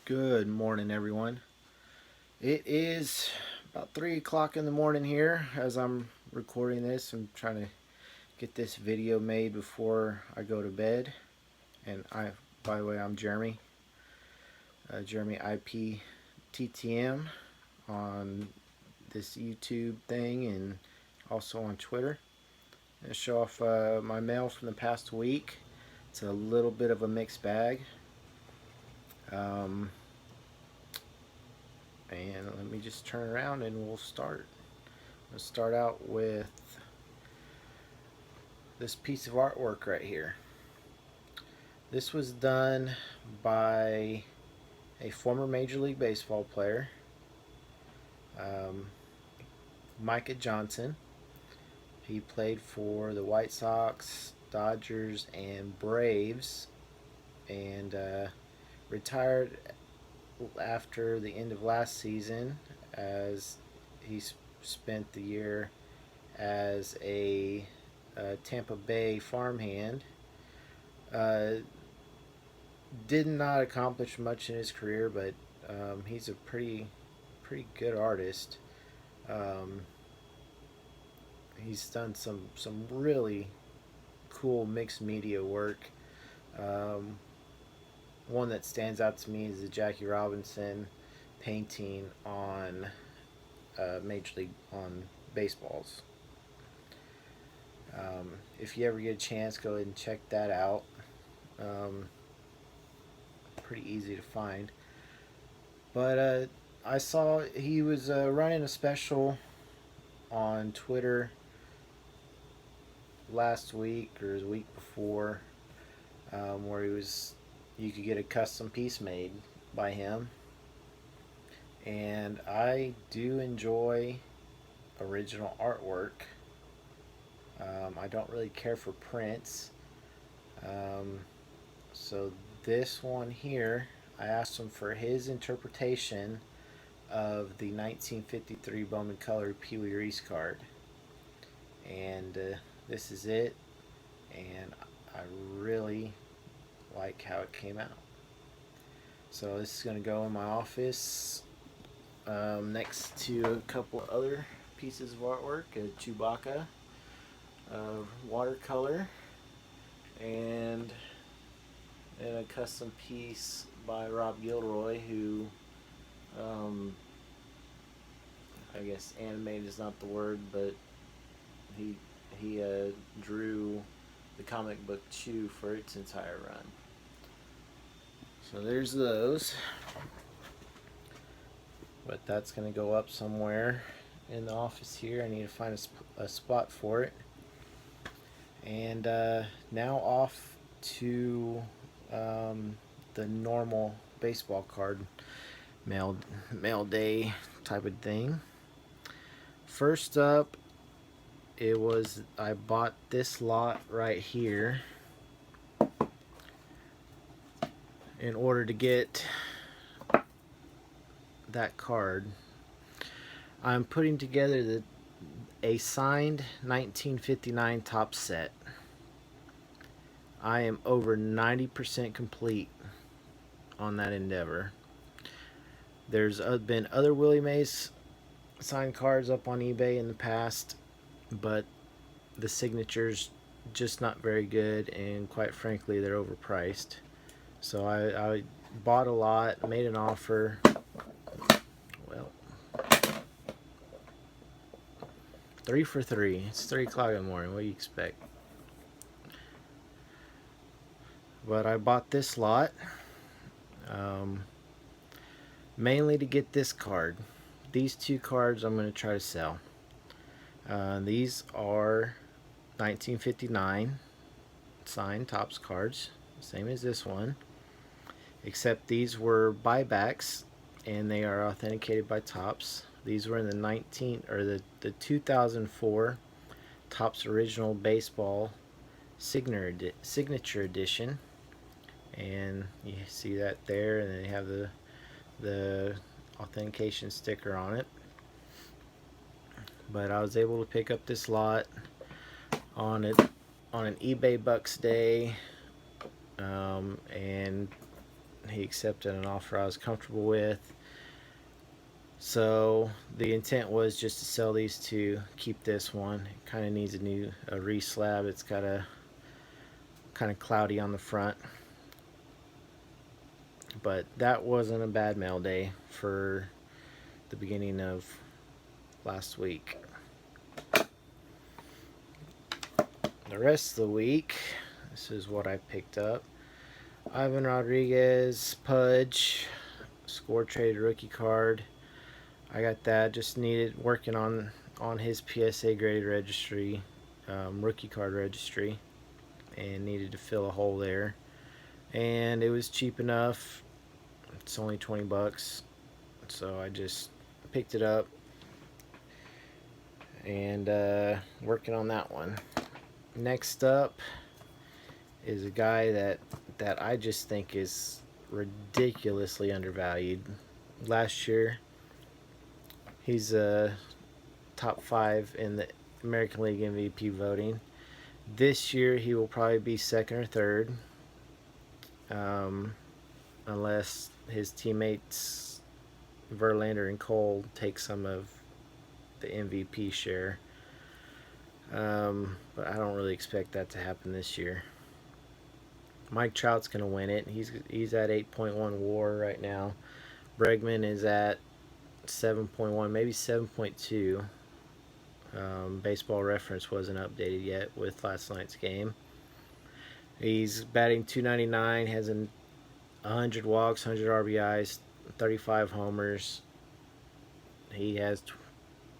Good morning, everyone. It is about 3 o'clock in the morning here as I'm recording this. I'm trying to get this video made before I go to bed. And by the way, I'm Jeremy. Jeremy IPTTM on this YouTube thing and also on Twitter. I'm going to show off my mail from the past week. It's a little bit of a mixed bag. And let me just turn around and we'll start. Let's start out with this piece of artwork right here. This was done by a former Major League Baseball player, Micah Johnson. He played for the White Sox, Dodgers, and Braves, and retired after the end of last season as he spent the year as a Tampa Bay farmhand. Did not accomplish much in his career, but he's a pretty good artist. He's done some really cool mixed media work. One that stands out to me is the Jackie Robinson painting on Major League on baseballs. If you ever get a chance, go ahead and check that out. Pretty easy to find. But I saw he was running a special on Twitter last week or the week before, where you could get a custom piece made by him. And I do enjoy original artwork. I don't really care for prints. So this one here, I asked him for his interpretation of the 1953 Bowman Colored Pee Wee Reese card. And this is it. And I really like how it came out. So this is going to go in my office next to a couple other pieces of artwork, a Chewbacca, watercolor, and a custom piece by Rob Gilroy, who I guess animated is not the word, but he drew the comic book Chew for its entire run. So there's those. But that's going to go up somewhere in the office here. I need to find a spot for it. And now off to the normal baseball card mail day type of thing. First up, I bought this lot right here in order to get that card. I'm putting together a signed 1959 top set. I am over 90% complete on that endeavor. There's been other Willie Mays signed cards up on eBay in the past, but the signature's just not very good, and quite frankly they're overpriced. So I bought a lot, made an offer. Well, 3 for 3. It's 3 o'clock in the morning. What do you expect? But I bought this lot mainly to get this card. These two cards I'm going to try to sell. These are 1959 signed Topps cards, same as this one, except these were buybacks and they are authenticated by Topps. These were in the 2004 Topps Original Baseball Signature Edition, and you see that there, and they have the authentication sticker on it. But I was able to pick up this lot on an eBay Bucks day, and he accepted an offer I was comfortable with. So the intent was just to sell these two, keep this one. It kind of needs a re-slab. It's got a kind of cloudy on the front. But that wasn't a bad mail day for the beginning of last week. The rest of the week, this is what I picked up. Ivan Rodriguez, Pudge, score traded rookie card. I got that. Just needed working on his PSA graded registry, rookie card registry, and needed to fill a hole there. And it was cheap enough. It's only $20, so I just picked it up and working on that one. Next up is a guy that I just think is ridiculously undervalued. Last year, he's a top 5 in the American League MVP voting. This year, he will probably be second or third, unless his teammates Verlander and Cole take some of the MVP share. But I don't really expect that to happen this year. Mike Trout's going to win it. He's at 8.1 WAR right now. Bregman is at 7.1, maybe 7.2. Baseball Reference wasn't updated yet with last night's game. He's batting .299, has 100 walks, 100 RBIs, 35 homers. He has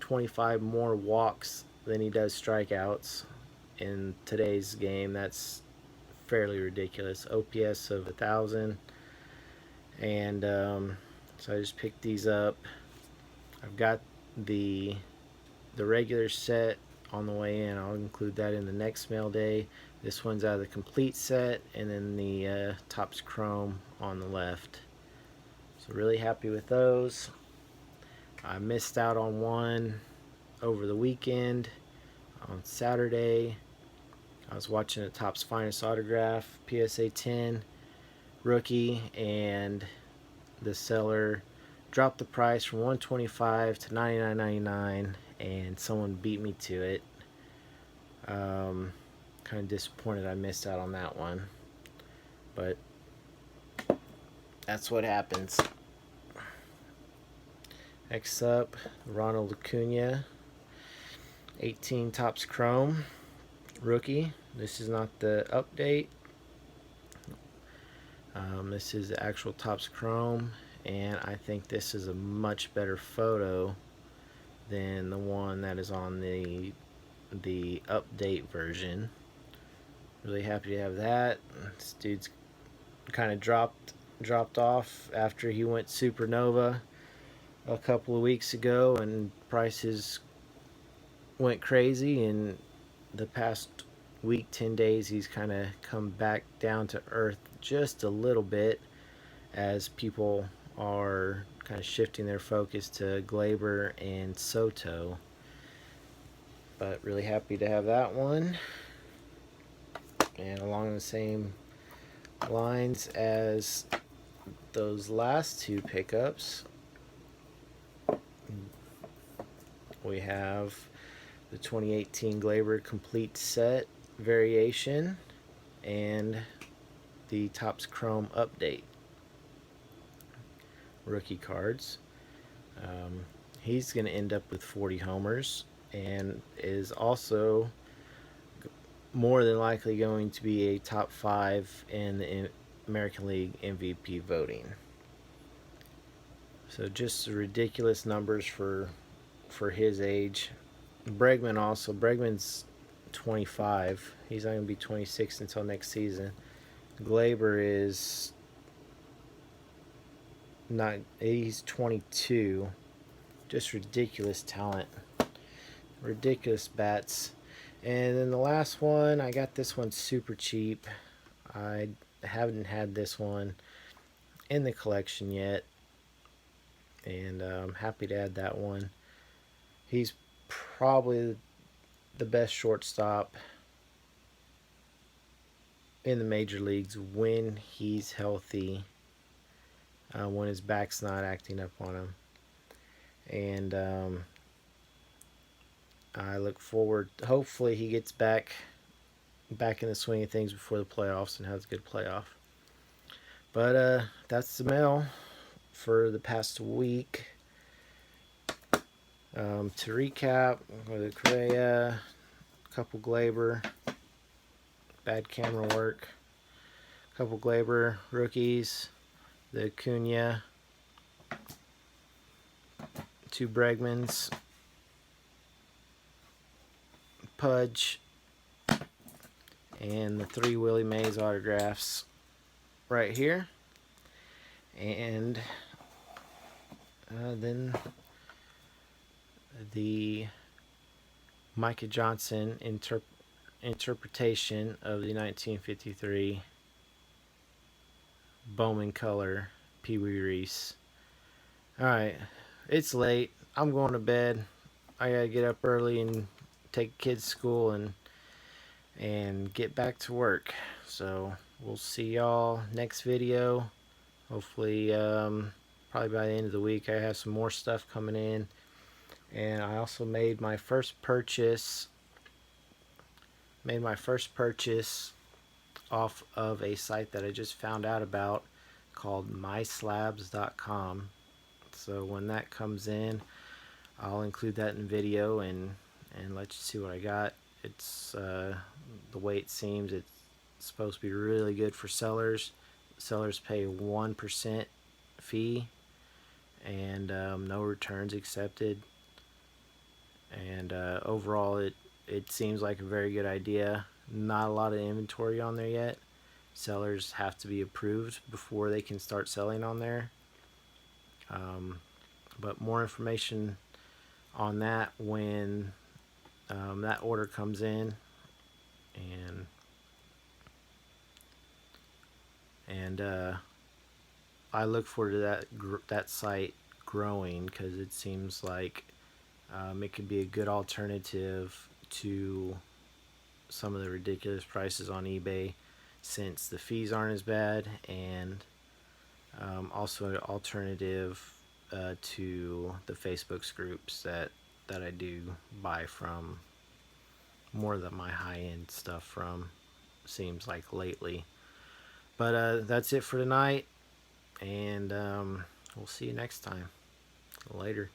25 more walks than he does strikeouts in today's game. That's fairly ridiculous. OPS of 1,000. And so I just picked these up. I've got the regular set on the way in. I'll include that in the next mail day. This one's out of the complete set, and then the Topps Chrome on the left. So really happy with those. I missed out on one over the weekend. On Saturday, I was watching a Topps Finest Autograph PSA 10 rookie, and the seller dropped the price from $125 to $99.99, and someone beat me to it. Kind of disappointed I missed out on that one, but that's what happens. Next up, Ronald Acuna, 18 Topps Chrome rookie. This is not the update. This is the actual Topps Chrome, and I think this is a much better photo than the one that is on the update version. Really happy to have that. This dude's kind of dropped off after he went supernova a couple of weeks ago, and prices went crazy. In the past week, 10 days, he's kind of come back down to earth just a little bit as people are kind of shifting their focus to Glaber and Soto. But really happy to have that one. And along the same lines as those last two pickups, we have the 2018 Glaber complete set variation and the Topps Chrome update rookie cards. He's going to end up with 40 homers and is also more than likely going to be a top 5 in the American League MVP voting. So just ridiculous numbers for his age. Bregman's 25. He's not going to be 26 until next season. Glaber is not. He's 22. Just ridiculous talent. Ridiculous bats. And then the last one, I got this one super cheap. I haven't had this one in the collection yet, and I'm happy to add that one. He's probably the best shortstop in the major leagues when he's healthy when his back's not acting up on him. And I look forward. Hopefully, he gets back in the swing of things before the playoffs and has a good playoff. But that's the mail for the past week. To recap, with Correa, couple Glaber, bad camera work, couple Glaber rookies, the Acuna, 2 Bregmans, Pudge, and the 3 Willie Mays autographs right here. And then the Micah Johnson interpretation of the 1953 Bowman color Pee Wee Reese. Alright, it's late. I'm going to bed. I gotta get up early and take kids to school and get back to work. So we'll see y'all next video. Hopefully, probably by the end of the week, I have some more stuff coming in. And I also made my first purchase. Off of a site that I just found out about called myslabs.com. So when that comes in, I'll include that in video and let you see what I got. It's the way it seems, it's supposed to be really good for sellers. Sellers pay 1% fee and no returns accepted. And overall, it seems like a very good idea. Not a lot of inventory on there yet. Sellers have to be approved before they can start selling on there. But more information on that when that order comes in, and I look forward to that site growing, because it seems like it could be a good alternative to some of the ridiculous prices on eBay, since the fees aren't as bad, and also an alternative to the Facebook groups that I do buy from, more than my high-end stuff from, seems like lately. But that's it for tonight, and we'll see you next time. Later.